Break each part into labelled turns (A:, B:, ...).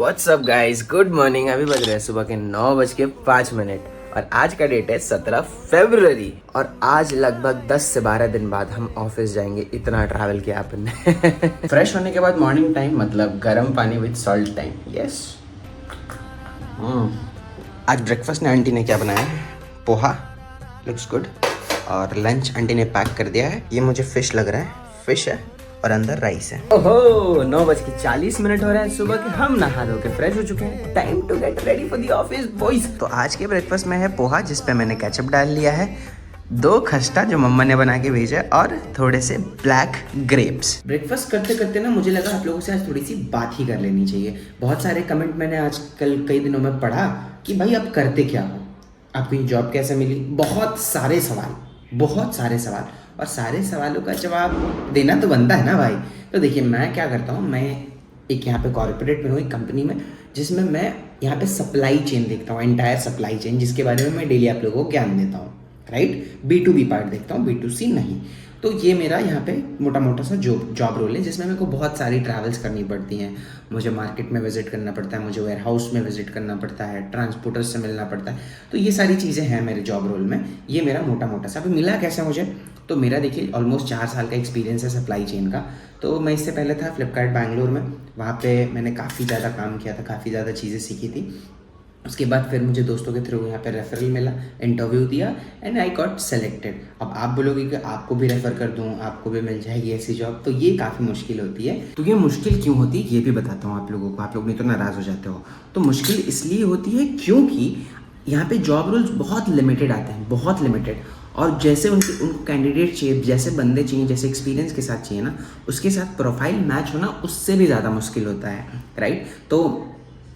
A: What's up guys, good morning. अभी बज रहे हैं सुबह के 9:05 और आज का डेट है 17 फरवरी और आज लगभग 10 से 12 दिन बाद हम ऑफिस जाएंगे। इतना ट्रैवल किया अपन ने। फ्रेश होने के बाद मॉर्निंग टाइम मतलब गर्म पानी विद सॉल्ट टाइम। यस। आज ब्रेकफास्ट में आंटी ने क्या बनाया है? Poha, looks good. और लंच आंटी ने पैक कर दिया है। ये मुझे फिश लग रहा है, फिश है और अंदर राइस है। ओहो, 9:40 हो रहे हैं सुबह के। हम नहा धो के फ्रेश हो चुके हैं। Time to get ready for the office boys. तो आज के ब्रेकफास्ट में है पोहा, जिस पे मैंने केचप डाल लिया है, 2 खस्ता जो मम्मा ने बना के भेजा है और थोड़े से ब्लैक ग्रेप्स। ब्रेकफास्ट करते करते ना मुझे लगा आप लोगों से आज थोड़ी सी बात ही कर लेनी चाहिए। बहुत सारे कमेंट मैंने आजकल कई दिनों में पढ़ा कि भाई आप करते क्या हो, आपको ये जॉब कैसे मिली। बहुत सारे सवाल और सारे सवालों का जवाब देना तो बनता है ना भाई। तो देखिए, मैं क्या करता हूँ, मैं एक यहाँ पे कॉर्पोरेट में हूँ, एक कंपनी में, जिसमें मैं यहाँ पे सप्लाई चेन देखता हूँ, एंटायर सप्लाई चेन, जिसके बारे में मैं डेली आप लोगों को ज्ञान देता हूँ, राइट। B2B पार्ट देखता हूँ, B2C नहीं। तो ये मेरा यहाँ पे मोटा सा जॉब रोल है, जिसमें मेरे को बहुत सारी ट्रैवल्स करनी पड़ती हैं। मुझे मार्केट में विजिट करना पड़ता है, मुझे वेयर हाउस में विजिट करना पड़ता है, ट्रांसपोर्टर्स से मिलना पड़ता है। तो ये सारी चीज़ें हैं मेरे जॉब रोल में। ये मेरा मोटा सा। अभी मिला कैसे मुझे, तो मेरा देखिए ऑलमोस्ट 4 साल का एक्सपीरियंस है सप्लाई चेन का। तो मैं इससे पहले था फ्लिपकार्ट बैंगलोर में, वहाँ पे मैंने काफ़ी ज़्यादा काम किया था, काफ़ी ज़्यादा चीज़ें सीखी थी। उसके बाद फिर मुझे दोस्तों के थ्रू यहाँ पे रेफरल मिला, इंटरव्यू दिया एंड आई गॉट सेलेक्टेड। अब आप बोलोगे कि आपको भी रेफ़र कर दूँ, आपको भी मिल जाएगी ऐसी जॉब, तो ये काफ़ी मुश्किल होती है। तो ये मुश्किल क्यों होती है ये भी बताता हूँ आप लोगों को। आप लोग नहीं तो नाराज़ हो जाते हो। तो मुश्किल इसलिए होती है क्योंकि यहाँ पे जॉब रोल्स बहुत लिमिटेड आते हैं, बहुत लिमिटेड। और जैसे उनको कैंडिडेट चाहिए, जैसे बंदे चाहिए, जैसे एक्सपीरियंस के साथ चाहिए ना, उसके साथ प्रोफाइल मैच होना उससे भी ज़्यादा मुश्किल होता है, राइट। तो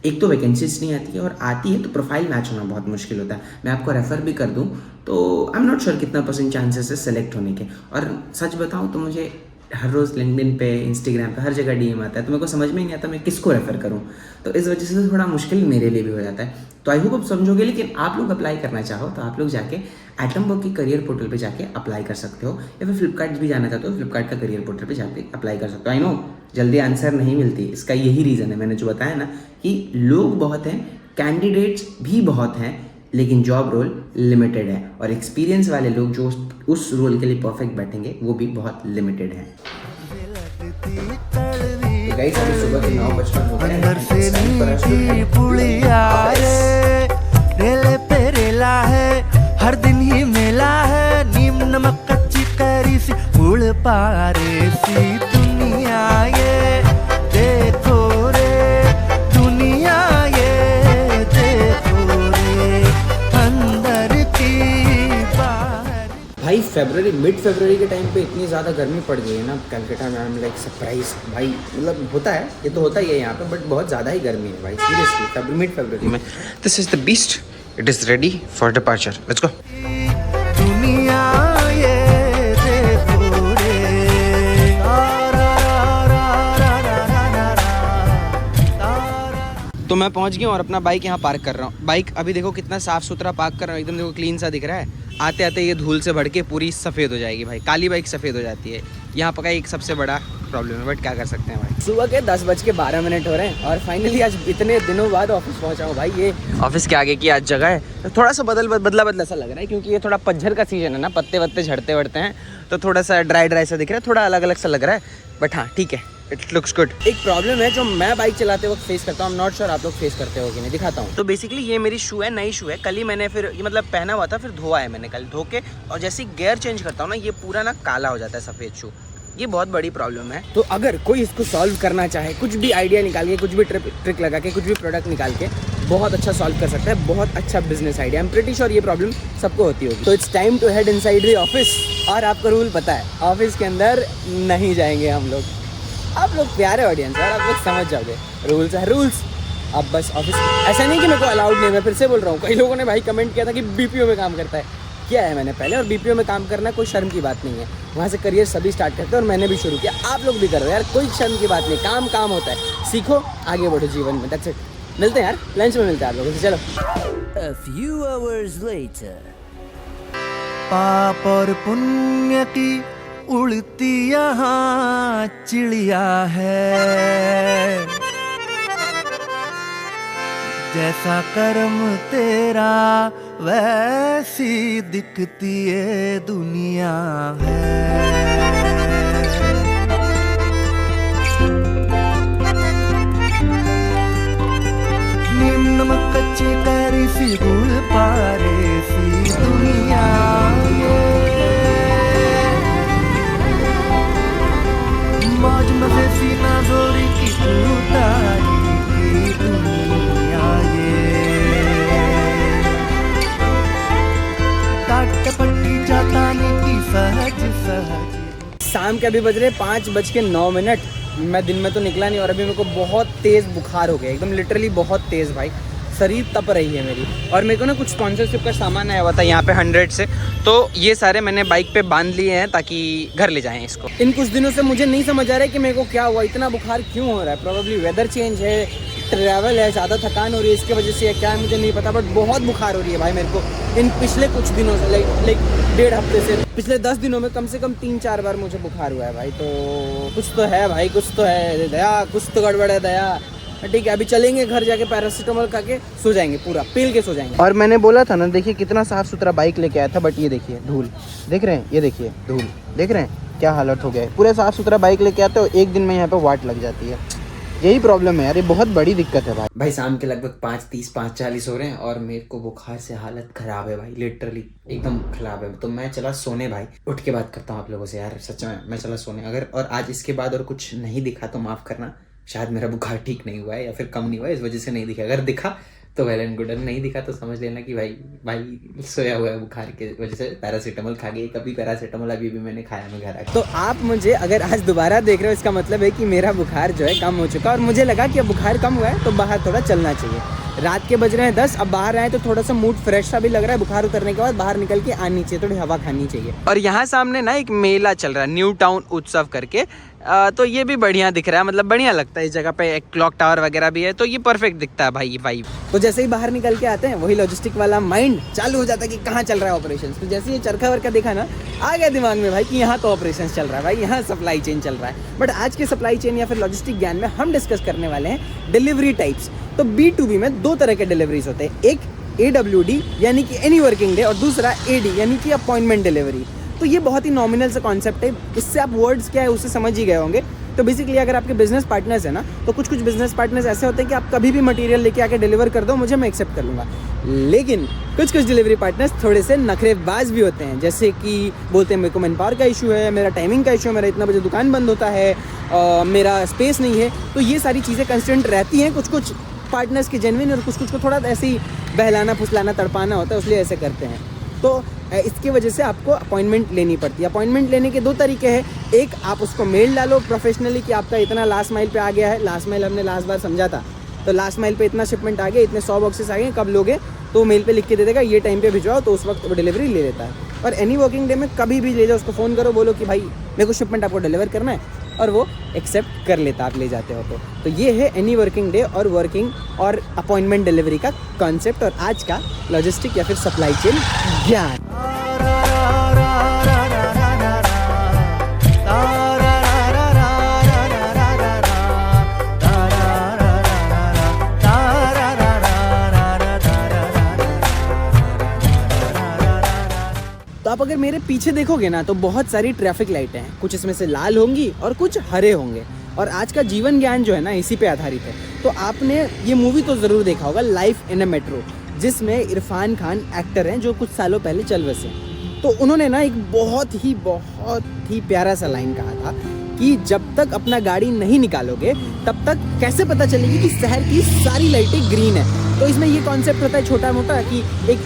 A: एक तो वैकेंसीज नहीं आती है, और आती है तो प्रोफाइल मैच होना बहुत मुश्किल होता है। मैं आपको रेफ़र भी कर दूं तो आई एम नॉट श्योर कितना % चांसेस है सेलेक्ट होने के। और सच बताऊं तो मुझे हर रोज़ लिंक्डइन पे, इंस्टाग्राम पे, हर जगह DM आता है, तो मेरे को समझ में ही नहीं आता मैं किसको रेफ़र करूं। तो इस वजह से थोड़ा मुश्किल मेरे लिए भी हो जाता है। तो आई होप आप समझोगे। लेकिन आप लोग अप्लाई करना चाहो तो आप लोग जाके एटमवर्क की करियर पोर्टल पे जाके अप्लाई कर सकते हो, या फिर फ्लिपकार्ट भी जाना चाहते हो, फ्लिपकार्ट का करियर पोर्टल पे जाके अप्लाई कर सकते हो। आई नो जल्दी आंसर नहीं मिलती, इसका यही रीज़न है, मैंने जो बताया ना कि लोग बहुत हैं, कैंडिडेट्स भी बहुत हैं, लेकिन जॉब रोल लिमिटेड है, और एक्सपीरियंस वाले लोग जो उस रोल के लिए परफेक्ट बैठेंगे वो भी बहुत लिमिटेड हैं। तो गाइस, अभी सुबह के 9:55 हो गए हैं।
B: हर दिन ही मेला है, नीम नमक कच्ची करी सी गुड़ पारे सी दुनिया ये देखो रे, दुनिया ये देखो रे, अंदर की बाहर।
A: भाई मिड फरवरी के टाइम पे इतनी ज़्यादा गर्मी पड़ गई है ना कलकत्ता में। I'm like सरप्राइज भाई, मतलब होता है, ये तो होता ही है यहाँ पे, बट बहुत ज़्यादा ही गर्मी है भाई, सीरियसली। मिड फरवरी में this is the beast, it is ready for departure, let's go.
B: दुनिया ये देखो रे,
A: तो मैं पहुंच गया और अपना बाइक यहाँ पार्क कर रहा हूँ। बाइक अभी देखो कितना साफ़ सुथरा पार्क कर रहा हूँ, एकदम देखो क्लीन सा दिख रहा है। आते आते ये धूल से भर के पूरी सफ़ेद हो जाएगी भाई, काली बाइक सफ़ेद हो जाती है। यहाँ पर का एक सबसे बड़ा प्रॉब्लम है, बट क्या कर सकते हैं भाई। सुबह के 10:12 हो रहे हैं और फाइनली आज इतने दिनों बाद ऑफिस पहुँचा हूँ भाई। ये ऑफिस के आगे की आज जगह है, तो थोड़ा सा बदला सा लग रहा है, क्योंकि ये थोड़ा पतझड़ का सीजन है ना, पत्ते वत्ते झड़ते वड़ते हैं, तो थोड़ा सा ड्राई सा दिख रहा है, थोड़ा अलग सा लग रहा है, बट हाँ ठीक है, इट लुक्स गुड। एक प्रॉब्लम है जो मैं बाइक चलाते वक्त फेस करता हूँ, आई एम नॉट श्योर आप लोग फेस करते हो कि नहीं, दिखाता हूँ। तो बेसिकली ये मेरी शू है, नई शू है, कल ही मैंने फिर ये मतलब पहना हुआ था, फिर धोआ है मैंने कल धो के, और जैसे ही गियर चेंज करता हूँ ना, ये पूरा ना काला हो जाता है सफ़ेद शू। ये बहुत बड़ी प्रॉब्लम है। तो अगर कोई इसको सॉल्व करना चाहे, कुछ भी आइडिया निकाल के, कुछ भी ट्रिक लगा के, कुछ भी प्रोडक्ट निकाल के बहुत अच्छा सॉल्व कर सकता है, बहुत अच्छा business idea. I am pretty sure ये प्रॉब्लम सबको होती होगी। तो it's time to head inside the office. और आपको रूल पता है, ऑफिस के अंदर नहीं जाएंगे हम लोग। आप लोग प्यारे ऑडियंस यार, आप लोग समझ जाओगे, रूल्स है रूल्स। अब बस ऑफिस, ऐसा नहीं कि मेरे को अलाउड नहीं, मैं फिर से बोल रहा हूँ। कई लोगों ने भाई कमेंट किया था कि BPO में काम करता है। किया है मैंने पहले, और BPO में काम करना कोई शर्म की बात नहीं है। वहाँ से करियर सभी स्टार्ट करते हैं, और मैंने भी शुरू किया, आप लोग भी करो यार, कोई शर्म की बात नहीं। काम होता है, सीखो, आगे बढ़ो जीवन में, दैट्स इट। मिलते हैं यार, लंच में मिलते हैं आप लोगों से, चलो।
B: A few hours later, पाप और पुण्य की उड़ती यहाँ चिड़िया है, जैसा कर्म तेरा वैसी दिखती ये दुनिया है। नीम नमक कच्चे कैरी सी गुड़ पारे सी दुनिया ये। मौज मजे सी नाजोरी की उतारी की दुनिया ये। काट पट्टी जाता नीति सहज सहज।
A: शाम के अभी बज रहे 5:09। मैं दिन में तो निकला नहीं और अभी मेरे को बहुत तेज़ बुखार हो गया, एकदम लिटरली बहुत तेज़ भाई, शरीर तप रही है मेरी। और मेरे को ना कुछ स्पॉन्सरशिप का सामान आया हुआ था यहाँ पे 100 से, तो ये सारे मैंने बाइक पे बांध लिए हैं ताकि घर ले जाएं इसको। इन कुछ दिनों से मुझे नहीं समझ आ रहा है कि मेरे को क्या हुआ, इतना बुखार क्यों हो रहा है। प्रोबेबली वेदर चेंज है, ट्रैवल है, ज़्यादा थकान हो रही है, इसके वजह से क्या है मुझे नहीं पता, बट बहुत बुखार हो रही है भाई मेरे को इन पिछले कुछ दिनों से, लाइक 1.5 हफ्ते से। पिछले 10 दिनों में कम से कम 3-4 बार मुझे बुखार हुआ है भाई। तो कुछ तो है भाई, कुछ तो है दया, कुछ तो गड़बड़ है दया। ठीक है, अभी चलेंगे घर जाके पैरासीटामोल खा के सो जाएंगे, पूरा पील के सो जाएंगे। और मैंने बोला था ना, देखिए कितना साफ सुथरा बाइक लेके आया था, बट ये देखिए धूल, देख रहे हैं, ये देखिए धूल, देख रहे हैं क्या हालत हो गया है। पूरे साफ सुथरा बाइक लेके आते हो, एक दिन में यहाँ पे वाट लग जाती है। यही प्रॉब्लम है यार, ये बहुत बड़ी दिक्कत है भाई। शाम के लगभग 5:30 5:40 हो रहे हैं और मेरे को बुखार से हालत खराब है भाई, लिटरली एकदम खराब है। तो मैं चला सोने भाई, उठ के बात करता हूँ आप लोगों से यार, सच में मैं चला सोने। अगर और आज इसके बाद और कुछ नहीं दिखा तो माफ़ करना, शायद मेरा बुखार ठीक नहीं हुआ है या फिर कम नहीं हुआ है, इस वजह से नहीं दिखा। अगर दिखा तो वेल एंड गुड, नहीं दिखा तो समझ लेना कि भाई सोया हुआ है बुखार के वजह से, पैरासीटामोल खा गई। कभी पैरासीटामोल अभी भी मैंने खाया मैं घर आके। तो आप मुझे अगर आज दोबारा देख रहे हो, इसका मतलब है कि मेरा बुखार जो है कम हो चुका और मुझे लगा कि अब बुखार कम हुआ है तो बाहर थोड़ा चलना चाहिए। रात के बज रहे हैं 10, अब बाहर आए तो थोड़ा सा मूड फ्रेश सा भी लग रहा है। बुखार उतरने के बाद बाहर निकल के आनी चाहिए, थोड़ी हवा खानी चाहिए। और यहाँ सामने ना एक मेला चल रहा है, न्यू टाउन उत्सव करके, तो ये भी बढ़िया दिख रहा है, मतलब बढ़िया लगता है। इस जगह पे एक क्लॉक टावर वगैरह भी है, तो ये परफेक्ट दिखता है भाई वाइब। तो जैसे ही बाहर निकल के आते हैं, वही लॉजिस्टिक वाला माइंड चालू हो जाता है कि कहाँ चल रहा है ऑपरेशन। तो जैसे ये चरखा वर्का देखा ना, आ गया दिमाग में भाई कि यहाँ तो ऑपरेशन चल रहा है भाई, यहाँ सप्लाई चेन चल रहा है। बट आज के सप्लाई चेन या फिर लॉजिस्टिक ज्ञान में हम डिस्कस करने वाले हैं डिलीवरी टाइप्स। तो B2B में 2 तरह के डिलीवरीज होते हैं, एक AWD यानी कि एनी वर्किंग डे, और दूसरा AD यानी कि अपॉइंटमेंट डिलीवरी। तो ये बहुत ही नॉमिनल सा कॉन्सेप्ट है, इससे आप वर्ड्स क्या है उसे समझ ही गए होंगे। तो बेसिकली अगर आपके बिजनेस पार्टनर्स है ना, तो कुछ बिजनेस पार्टनर्स ऐसे होते हैं कि आप कभी भी मटेरियल लेके आके डिलीवर कर दो, मुझे, मैं एक्सेप्ट कर लूँगा। लेकिन कुछ डिलीवरी पार्टनर्स थोड़े से नखरेबाज भी होते हैं, जैसे कि बोलते हैं मेरे को मैन पावर का इशू है, मेरा टाइमिंग का इशू है, मेरा इतना बजे दुकान बंद होता है, मेरा स्पेस नहीं है। तो ये सारी चीज़ें कंस्टेंट रहती हैं कुछ पार्टनर्स की जेन्युइन, और कुछ को थोड़ा ऐसे ही बहलाना फुसलाना तड़पाना होता है, इसलिए ऐसे करते हैं। तो इसकी वजह से आपको अपॉइंटमेंट लेनी पड़ती है। अपॉइंटमेंट लेने के 2 तरीके हैं, एक आप उसको मेल डालो प्रोफेशनली कि आपका इतना लास्ट माइल पे आ गया है। लास्ट माइल हमने लास्ट बार समझा था, तो लास्ट माइल पे इतना शिपमेंट आ गया, इतने 100 बॉक्सेस आ गए, कब लोगे, तो मेल पे लिख के दे देगा, ये टाइम पे भिजवाओ, तो उस वक्त वो डिलीवरी ले लेता है। और एनी वर्किंग डे में कभी भी ले जाओ, उसको फ़ोन करो, बोलो कि भाई मेरे को शिपमेंट आपको डिलीवर करना है, और वो एक्सेप्ट कर लेता आप ले जाते हो। तो ये है एनी वर्किंग डे और वर्किंग और अपॉइंटमेंट डिलीवरी का कॉन्सेप्ट और आज का लॉजिस्टिक या फिर सप्लाई चेन ज्ञान। तो आप अगर मेरे पीछे देखोगे ना, तो बहुत सारी ट्रैफिक लाइटें हैं, कुछ इसमें से लाल होंगी और कुछ हरे होंगे। और आज का जीवन ज्ञान जो है ना, इसी पे आधारित है। तो आपने ये मूवी तो ज़रूर देखा होगा, लाइफ इन अ मेट्रो, जिसमें इरफान खान एक्टर हैं जो कुछ सालों पहले चल बसे। तो उन्होंने ना एक बहुत ही प्यारा सा लाइन कहा था कि जब तक अपना गाड़ी नहीं निकालोगे तब तक कैसे पता चलेगी कि शहर की सारी लाइटें ग्रीन है। तो इसमें ये कॉन्सेप्ट होता है छोटा मोटा कि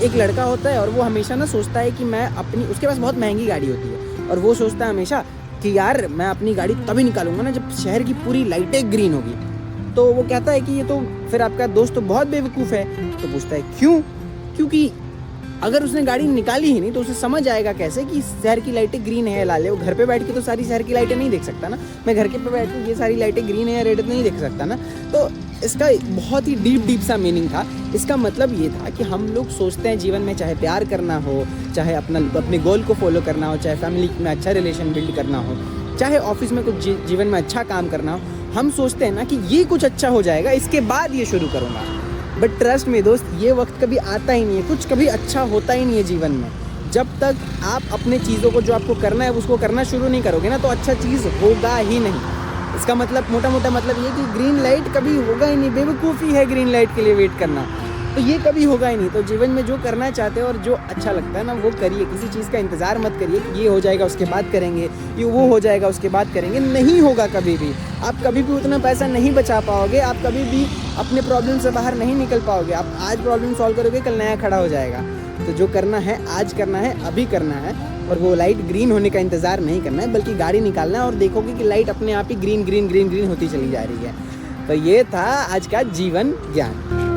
A: एक लड़का होता है और वो हमेशा ना सोचता है कि मैं अपनी, उसके पास बहुत महंगी गाड़ी होती है और वो सोचता है हमेशा कि यार मैं अपनी गाड़ी तभी निकालूंगा ना जब शहर की पूरी लाइटें ग्रीन होगी। तो वो कहता है कि ये तो फिर आपका दोस्त तो बहुत बेवकूफ़ है। तो पूछता है क्यों? क्योंकि अगर उसने गाड़ी निकाली ही नहीं तो उसे समझ आएगा कैसे कि शहर की लाइटें ग्रीन है या लाल है। वो घर पे बैठ के तो सारी शहर की लाइटें नहीं देख सकता ना। मैं घर के पे बैठ के ये सारी लाइटें ग्रीन है या रेड नहीं देख सकता ना। तो इसका बहुत ही डीप सा मीनिंग था। इसका मतलब ये था कि हम लोग सोचते हैं जीवन में चाहे प्यार करना हो, चाहे अपने गोल को फॉलो करना हो, चाहे फैमिली में अच्छा रिलेशन बिल्ड करना हो, चाहे ऑफिस में कुछ जीवन में अच्छा काम करना हो, हम सोचते हैं ना कि ये कुछ अच्छा हो जाएगा इसके बाद ये शुरू करूँगा।
C: बट ट्रस्ट में दोस्त, ये वक्त कभी आता ही नहीं है, कुछ कभी अच्छा होता ही नहीं है जीवन में। जब तक आप अपने चीज़ों को जो आपको करना है उसको करना शुरू नहीं करोगे ना, तो अच्छा चीज़ होगा ही नहीं। इसका मतलब मोटा मोटा मतलब ये कि ग्रीन लाइट कभी होगा ही नहीं। बेवकूफ़ी है ग्रीन लाइट के लिए वेट करना, तो ये कभी होगा ही नहीं। तो जीवन में जो करना चाहते हो और जो अच्छा लगता है ना वो करिए। किसी चीज़ का इंतज़ार मत करिए कि ये हो जाएगा उसके बाद करेंगे, ये वो हो जाएगा उसके बाद करेंगे। नहीं होगा कभी भी। आप कभी भी उतना पैसा नहीं बचा पाओगे, आप कभी भी अपने प्रॉब्लम से बाहर नहीं निकल पाओगे। आप आज प्रॉब्लम सॉल्व करोगे, कल नया खड़ा हो जाएगा। तो जो करना है आज करना है, अभी करना है। और वो लाइट ग्रीन होने का इंतज़ार नहीं करना है, बल्कि गाड़ी निकालना है और देखोगे कि लाइट अपने आप ही ग्रीन ग्रीन ग्रीन ग्रीन होती चली जा रही है। तो ये था आज का जीवन ज्ञान।